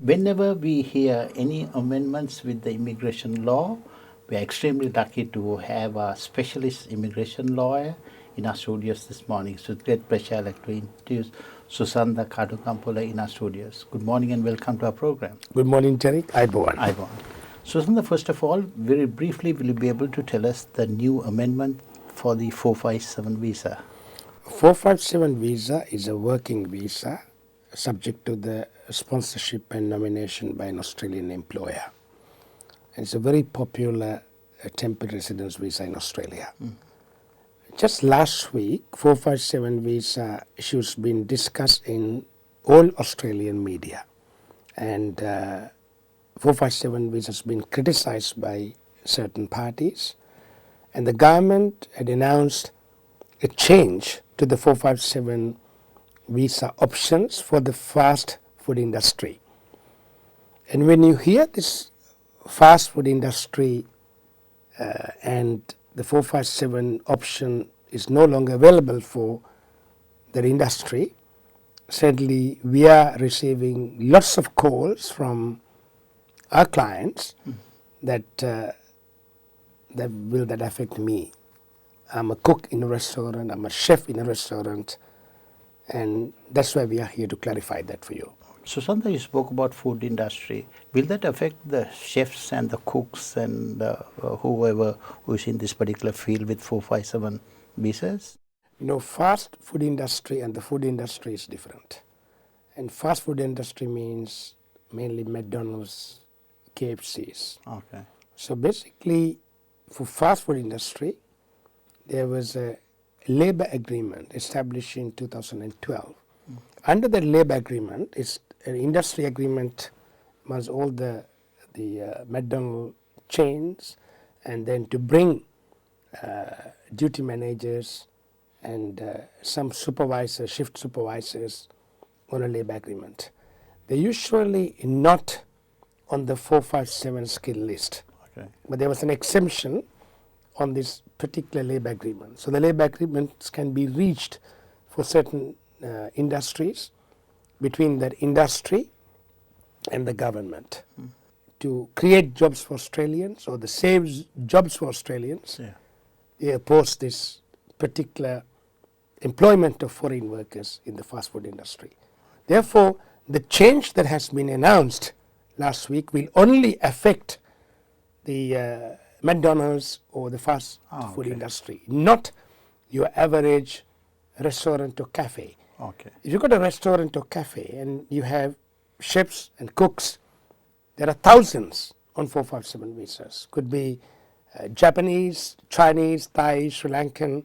Whenever we hear any amendments with the immigration law, we are extremely lucky to have a specialist immigration lawyer in our studios this morning. So, with great pleasure, I'd like to introduce Susantha Katugampola in our studios. Good morning and welcome to our program. Good morning, Terry. Iboan. Susantha, first of all, very briefly, will you be able to tell us the new amendment for the 457 visa? 457 visa is a working visa subject to the sponsorship and nomination by an Australian employer. It's a very popular temporary residence visa in Australia. Just last week, 457 visa issues been discussed in all Australian media, and 457 visa has been criticized by certain parties, and the government had announced a change to the 457 visa options for the fast food industry. And when you hear this fast food industry and the 457 option is no longer available for the industry, sadly we are receiving lots of calls from our clients that affect me. I'm a cook in a restaurant, I'm a chef in a restaurant, and that's why we are here to clarify that for you. Susantha, you spoke about food industry. Will that affect the chefs and the cooks and whoever who is in this particular field with 457 visas? You know, fast food industry and the food industry is different. And fast food industry means mainly McDonald's, KFCs. Okay. So basically, for fast food industry, there was a labor agreement established in 2012. Under the labor agreement, it's an industry agreement amongst all the McDonald's chains, and then to bring duty managers and some supervisors, shift supervisors on a labor agreement. They're usually not on the 457 skill list, Okay. but there was an exemption on this particular labor agreement. So the labor agreements can be reached for certain industries between that industry and the government to create jobs for Australians or the save jobs for Australians. Yeah. They oppose this particular employment of foreign workers in the fast food industry. Therefore, the change that has been announced last week will only affect the McDonald's or the fast food industry, not your average restaurant or cafe. Okay. If you go to a restaurant or cafe and you have chefs and cooks, there are thousands on 457 visas. Could be Japanese, Chinese, Thai, Sri Lankan,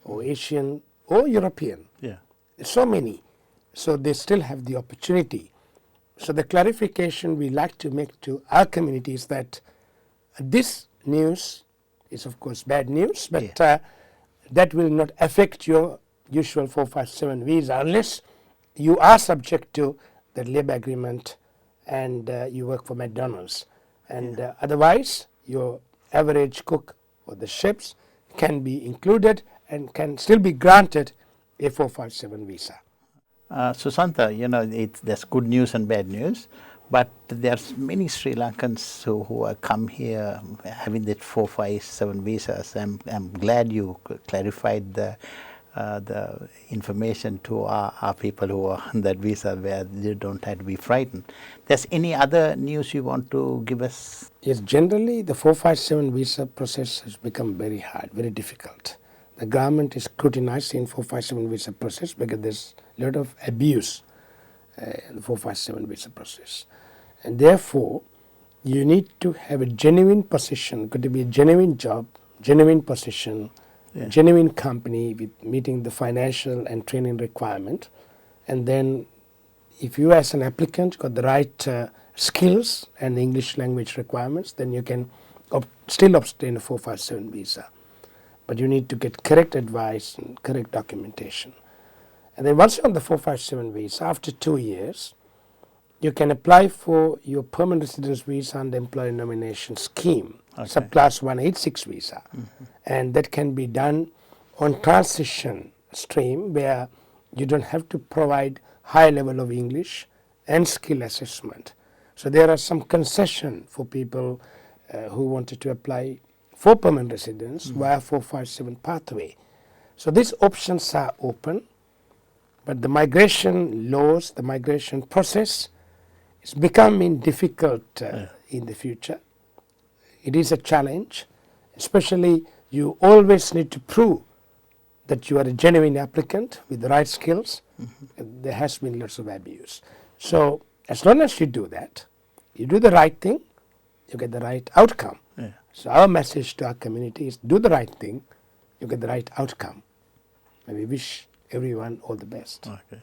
or Asian, or European. Yeah. There's so many. So they still have the opportunity. So the clarification we like to make to our community is that this news is of course bad news, but that will not affect your usual 457 visa unless you are subject to the labor agreement and you work for McDonald's. And otherwise, your average cook or the chefs can be included and can still be granted a 457 visa. Susantha, you know, there's good news and bad news, but there's many Sri Lankans who are come here having that 457 visas. I'm glad you clarified the information to our people who are on that visa where they don't have to be frightened. There's any other news you want to give us? Yes, generally the 457 visa process has become very hard, very difficult. The government is scrutinizing 457 visa process because there's a lot of abuse in the 457 visa process. And therefore, you need to have a genuine position, could be a genuine job, genuine position, genuine company with meeting the financial and training requirement. And then if you as an applicant got the right skills and the English language requirements, then you can still obtain a 457 visa. But you need to get correct advice and correct documentation. And then once you're on the 457 visa, after 2 years, you can apply for your permanent residence visa and employer nomination scheme, subclass 186 visa. And that can be done on transition stream where you don't have to provide high level of English and skill assessment. So there are some concession for people who wanted to apply for permanent residence via 457 pathway. So these options are open, but the migration laws, the migration process is becoming difficult in the future. It is a challenge, especially you always need to prove that you are a genuine applicant with the right skills. There has been lots of abuse. So as long as you do that, you do the right thing, you get the right outcome. Yeah. So our message to our community is do the right thing, you get the right outcome. And we wish everyone all the best. Okay.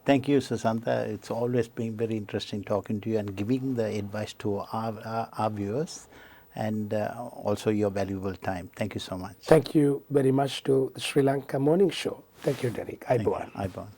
Thank you, Susantha. It's always been very interesting talking to you and giving the advice to our viewers, and also your valuable time. Thank you so much. Thank you very much to the Sri Lanka Morning Show. Thank you, Derek. Thank you. Ayubowan. Ayubowan.